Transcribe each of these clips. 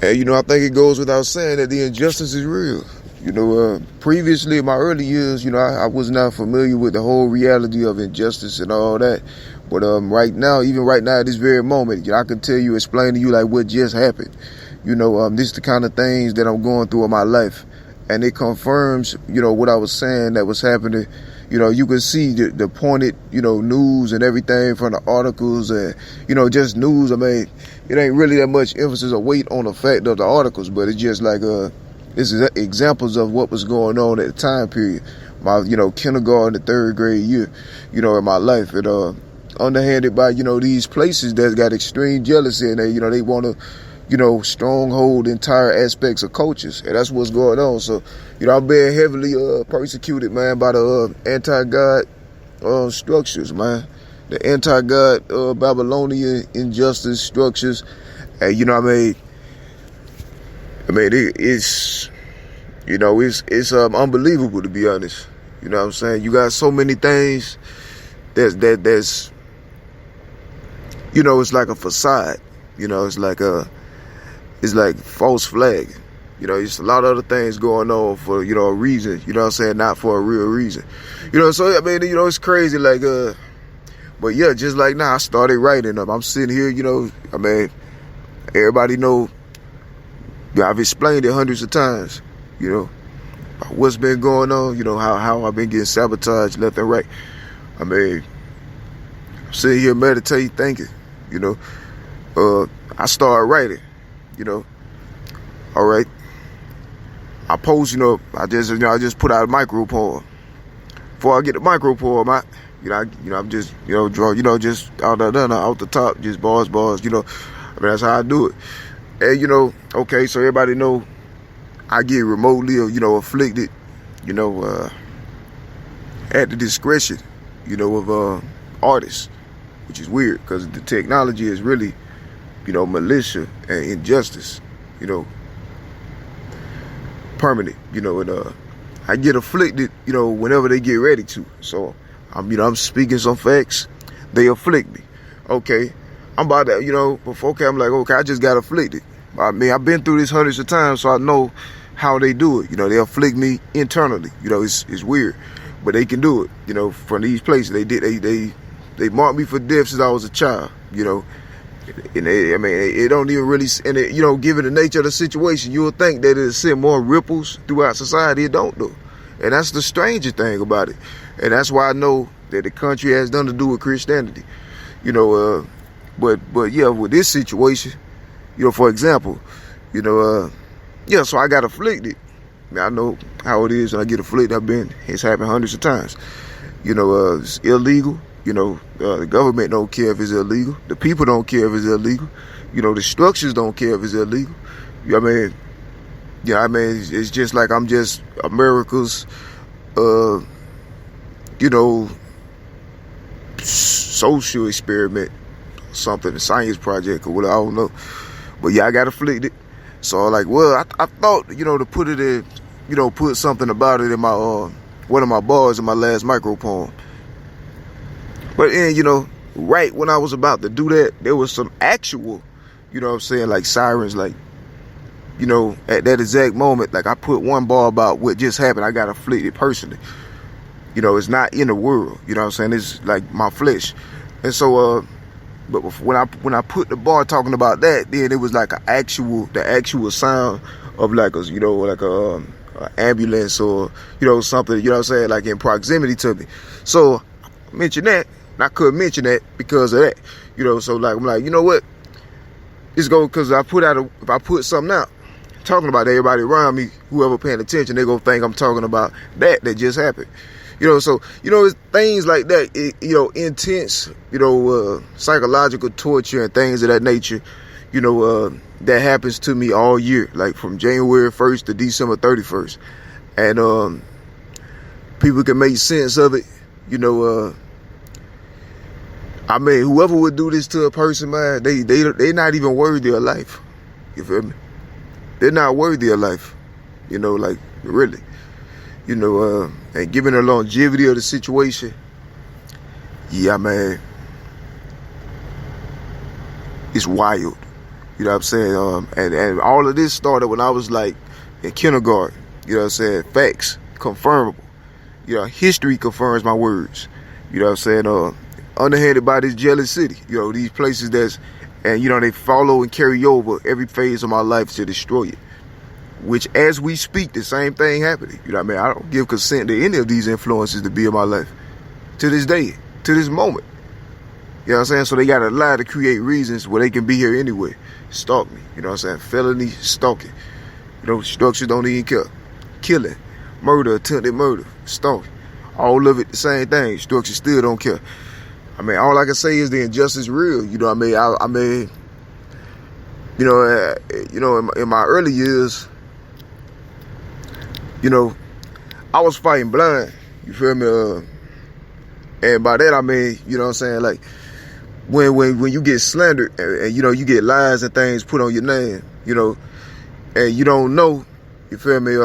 And, I think it goes without saying that the injustice is real. Previously in my early years, I was not familiar with the whole reality of injustice and all that. But right now, even right now at this very moment, I can tell you, explain to you like what just happened. This is the kind of things that I'm going through in my life. And it confirms, what I was saying that was happening. You can see the pointed, news and everything from the articles and, just news. I mean, it ain't really that much emphasis or weight on the fact of the articles, but it's just like, this is examples of what was going on at the time period. My, kindergarten to third grade year, in my life. And, underhanded by, these places that's got extreme jealousy and they want to, stronghold entire aspects of cultures. And that's what's going on. So, I'm being heavily persecuted, man, by the anti-God structures, man. The anti-God Babylonian injustice structures. And, it's unbelievable, to be honest. You know what I'm saying? You got so many things that's it's like a facade. It's like false flag. It's a lot of other things going on for, a reason, not for a real reason. So, it's crazy, but yeah, just like now, I started writing up. I'm sitting here, everybody know, I've explained it hundreds of times, what's been going on, how I've been getting sabotaged left and right. I'm sitting here meditating, thinking, I started writing, all right. I post, I just put out a micro poem. Before I get the micro poem, I'm just, draw, just out the top, just bars, that's how I do it. And, okay, so everybody know I get remotely, afflicted, at the discretion, of artists, which is weird because the technology is really, militia and injustice, permanent, and I get afflicted, whenever they get ready to. So I'm speaking some facts, they afflict me. Okay, I'm about to, before I'm like, okay, I just got afflicted. I've been through this hundreds of times, so I know how they do it. They afflict me internally. It's weird, but they can do it. From these places, they marked me for death since I was a child. And it don't even really, and given the nature of the situation, you would think that it'll send more ripples throughout society. It don't do. And that's the stranger thing about it. And that's why I know that the country has nothing to do with Christianity. But yeah, with this situation, for example, so I got afflicted. I know how it is when I get afflicted. It's happened hundreds of times. It's illegal. The government don't care if it's illegal. The people don't care if it's illegal. The structures don't care if it's illegal. It's just like I'm just America's, social experiment, something, a science project or whatever, I don't know. But yeah, I got afflicted. So I thought, to put it in, put something about it in my, one of my bars in my last micro poem. But then, right when I was about to do that, there was some actual, like sirens, like, at that exact moment, like I put one bar about what just happened. I got afflicted personally. It's not in the world, it's like my flesh. And so, but when I put the bar talking about that, then it was like the actual sound of like a ambulance or, something, like in proximity to me. So I mentioned that. And I couldn't mention that because of that, so like, I'm like, you know what? It's go, cause if I put something out talking about everybody around me, whoever paying attention, they gonna think I'm talking about that just happened. So, it's things like that, intense, psychological torture and things of that nature, that happens to me all year, like from January 1st to December 31st. And, people can make sense of it, whoever would do this to a person, man, they not even worthy of life. You feel me? They're not worthy of life. Like really. And given the longevity of the situation, yeah, man, it's wild. You know what I'm saying? And all of this started when I was like in kindergarten. You know what I'm saying? Facts, confirmable. You know, history confirms my words. You know what I'm saying? Underhanded by this jealous city. You know, these places and you know, they follow and carry over every phase of my life to destroy it. Which, as we speak, the same thing happening. You know what I mean? I don't give consent to any of these influences to be in my life. To this day, to this moment. You know what I'm saying? So they got to lie to create reasons where they can be here anyway. Stalk me. You know what I'm saying? Felony stalking. You know, structure don't even care. Killing. Murder, attempted murder. Stalking. All of it the same thing. Structure still don't care. I mean, all I can say is the injustice real. You know what I mean? You know, in my early years, you know, I was fighting blind. You feel me? And by that I mean, you know what I'm saying, like when you get slandered and you know you get lies and things put on your name, you know, and you don't know, you feel me,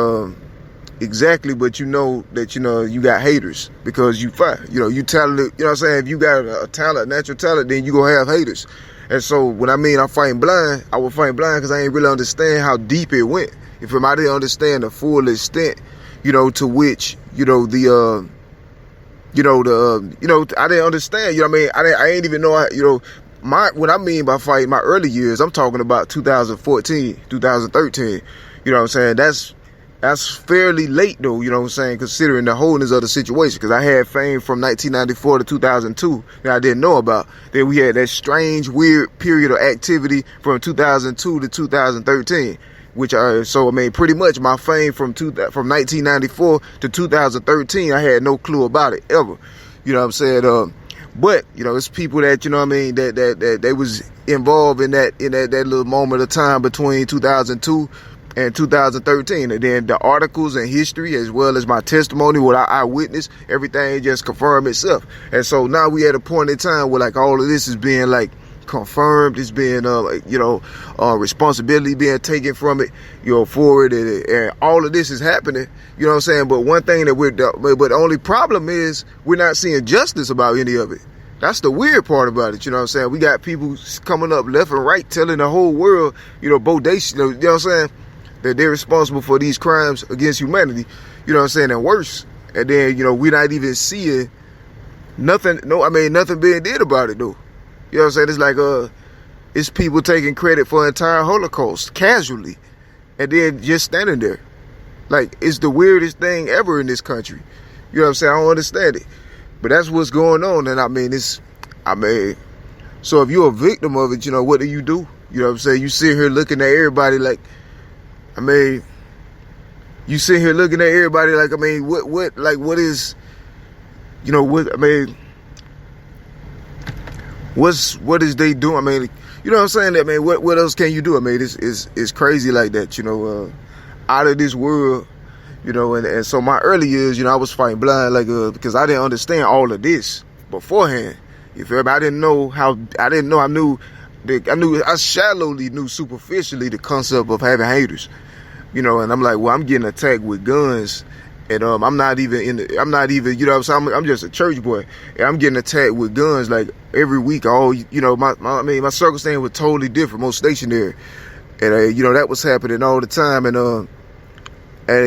exactly, but you know that, you know, you got haters because you fight. You know, you talented, you know what I'm saying? If you got a talent, natural talent, then you gonna have haters. And so when I mean I'm fighting blind, I was fighting blind because I ain't really understand how deep it went. You feel me? I didn't understand the full extent, you know, to which, you know, I didn't understand, you know what I mean? I ain't even know, you know, what I mean by fighting my early years, I'm talking about 2014, 2013, you know what I'm saying? That's fairly late though, you know what I'm saying, considering the wholeness of the situation, because I had fame from 1994 to 2002 that I didn't know about. Then we had that strange, weird period of activity from 2002 to 2013. So I mean, pretty much my fame from 1994 to 2013, I had no clue about it ever. You know what I'm saying? But you know, it's people that, you know what I mean, that they was involved in that little moment of time between 2002 and 2013, and then the articles and history, as well as my testimony, what I witnessed, everything just confirmed itself. And so now we at a point in time where like all of this is being like confirmed, it's being responsibility being taken from it, you know, for it, and all of this is happening, you know what I'm saying? But one thing that but the only problem is we're not seeing justice about any of it. That's the weird part about it, you know what I'm saying? We got people coming up left and right telling the whole world, you know, bodacious, you know what I'm saying, that they're responsible for these crimes against humanity, you know what I'm saying, and worse. And then, you know, we're not even seeing nothing being did about it though. You know what I'm saying? It's like it's people taking credit for the entire Holocaust casually, and then just standing there. Like, it's the weirdest thing ever in this country. You know what I'm saying? I don't understand it. But that's what's going on. And I mean, so if you're a victim of it, you know, what do? You know what I'm saying? You sit here looking at everybody like, you sit here looking at everybody like, what is, you know, what is they doing? I mean, you know what I'm saying? That, man, what else can you do? I mean, it's crazy like that, you know, out of this world, you know, and so my early years, you know, I was fighting blind, like, because I didn't understand all of this beforehand. You feel me? I shallowly knew superficially the concept of having haters, you know, and I'm like, well, I'm getting attacked with guns. And I'm not even, you know what I'm saying? I'm just a church boy. And I'm getting attacked with guns like every week. You know, my circumstance was totally different, more stationary. And, you know, that was happening all the time. And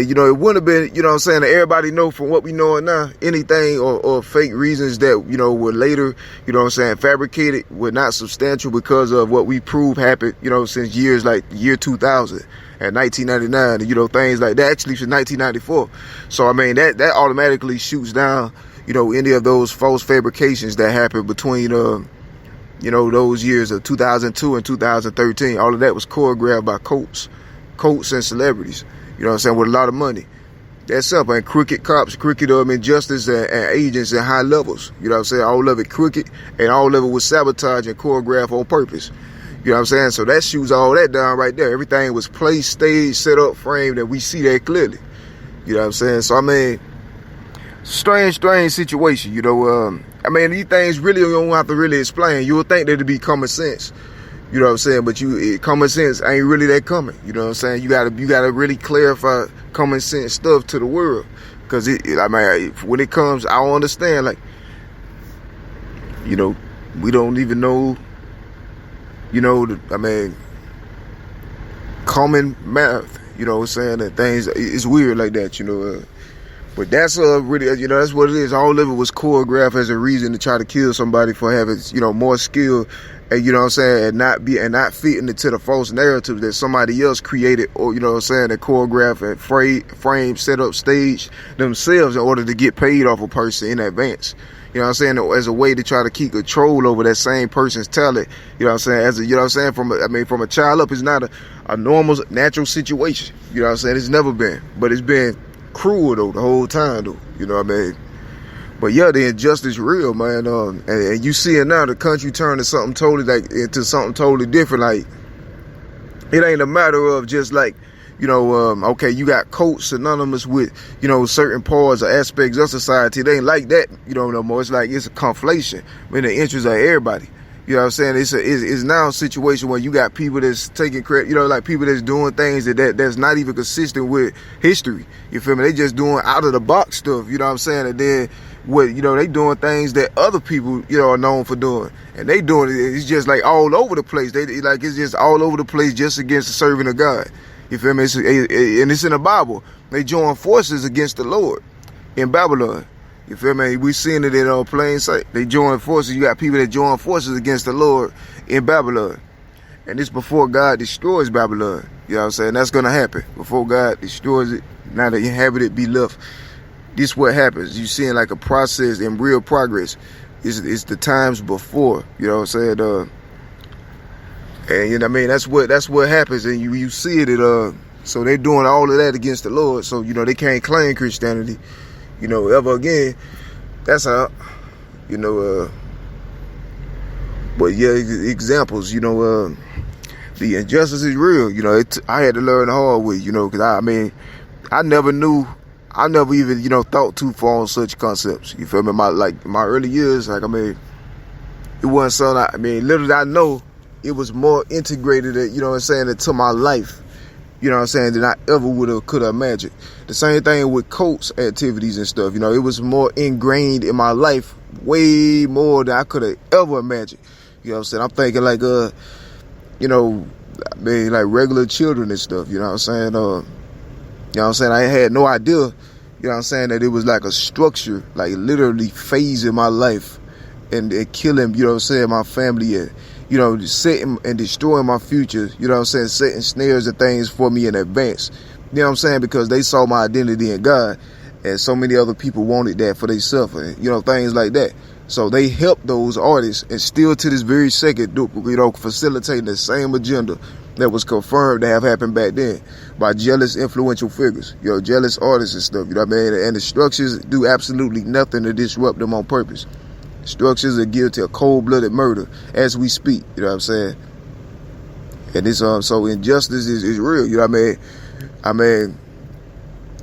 you know, it wouldn't have been, you know what I'm saying, everybody know from what we know now, anything or fake reasons that, you know, were later, you know what I'm saying, fabricated, were not substantial because of what we prove happened, you know, since years like year 2000. And 1999, and, you know, things like that, actually from 1994. So, I mean, that automatically shoots down, you know, any of those false fabrications that happened between, you know, those years of 2002 and 2013. All of that was choreographed by coats and celebrities, you know what I'm saying, with a lot of money. That's up. And crooked cops, crooked injustice and agents at high levels, you know what I'm saying, all of it crooked, and all of it was sabotage and choreographed on purpose. You know what I'm saying? So that shoots all that down right there. Everything was placed, staged, set up, framed, and we see that clearly. You know what I'm saying? So, I mean, strange situation, you know. I mean, these things really you don't have to really explain. You would think that it'd be common sense. You know what I'm saying? But common sense ain't really that common. You know what I'm saying? You gotta really clarify common sense stuff to the world. Because, when it comes, I don't understand, like, you know, we don't even know. You know, common math, you know what I'm saying, and things, it's weird like that, you know. But that's really, you know, that's what it is. All of it was choreographed as a reason to try to kill somebody for having, you know, more skill, and you know what I'm saying, and not fitting into the false narrative that somebody else created, or you know what I'm saying, that choreograph and frame, set up, stage themselves in order to get paid off a person in advance. You know what I'm saying, as a way to try to keep control over that same person's talent. You know what I'm saying, you know what I'm saying, from a child up, it's not a normal, natural situation. You know what I'm saying, it's never been, but it's been cruel though the whole time though, you know what I mean. But yeah, the injustice real, man. And you see it now, the country turned to something totally different. Like, it ain't a matter of just like, you know, okay, you got cults synonymous with, you know, certain parts or aspects of society. It ain't like that, you know, no more. It's like, it's a conflation in the interest of everybody. You know what I'm saying? It's now a situation where you got people that's taking credit, you know, like people that's doing things that's not even consistent with history. You feel me? They just doing out of the box stuff, you know what I'm saying? And then you know, they doing things that other people, you know, are known for doing. And they doing it's just like all over the place. It's just all over the place just against the serving of God. You feel me? And it's in the Bible. They join forces against the Lord in Babylon. You feel me? We seen it in plain sight. They join forces. You got people that join forces against the Lord in Babylon. And this before God destroys Babylon. You know what I'm saying? That's going to happen. Before God destroys it, now the inhabited be left. This what happens. You seeing like a process in real progress. It's the times before. You know what I'm saying? And you know what I mean? That's what happens. And you see it. So they're doing all of that against the Lord. So, you know, they can't claim Christianity, you know, ever again. That's how, you know, but yeah, examples, you know, the injustice is real. You know, I had to learn the hard way, you know, because I mean, I never even, you know, thought too far on such concepts. You feel me? My early years, like, I mean, it wasn't something, literally I know it was more integrated, you know what I'm saying, into my life. You know what I'm saying, than I ever could have imagined. The same thing with cults activities and stuff. You know, it was more ingrained in my life, way more than I could have ever imagined. You know what I'm saying? I'm thinking like, you know, I mean, like regular children and stuff. You know what I'm saying? You know what I'm saying? I had no idea, you know what I'm saying, that it was like a structure, like literally phasing my life and killing, you know what I'm saying, my family and, you know, setting and destroying my future, you know what I'm saying, setting snares and things for me in advance. You know what I'm saying? Because they saw my identity in God, and so many other people wanted that for themselves, and, you know, things like that. So they helped those artists, and still to this very second, you know, facilitating the same agenda that was confirmed to have happened back then by jealous, influential figures, you know, jealous artists and stuff, you know what I mean? And the structures do absolutely nothing to disrupt them on purpose. Structures are guilty of cold-blooded murder as we speak, you know what I'm saying? And this so injustice is real, you know what I mean?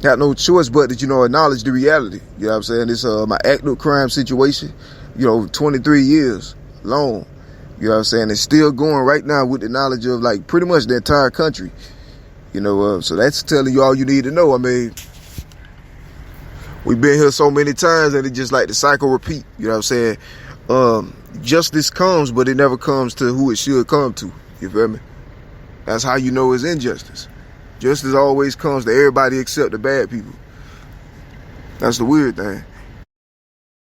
Got no choice but to, you know, acknowledge the reality, you know what I'm saying? This my active crime situation, you know, 23 years long, you know what I'm saying? It's still going right now with the knowledge of like pretty much the entire country, you know, so that's telling you all you need to know. I mean, we've been here so many times and it just like the cycle repeat, you know what I'm saying? Justice comes, but it never comes to who it should come to, you feel me? That's how you know it's injustice. Justice always comes to everybody except the bad people. That's the weird thing.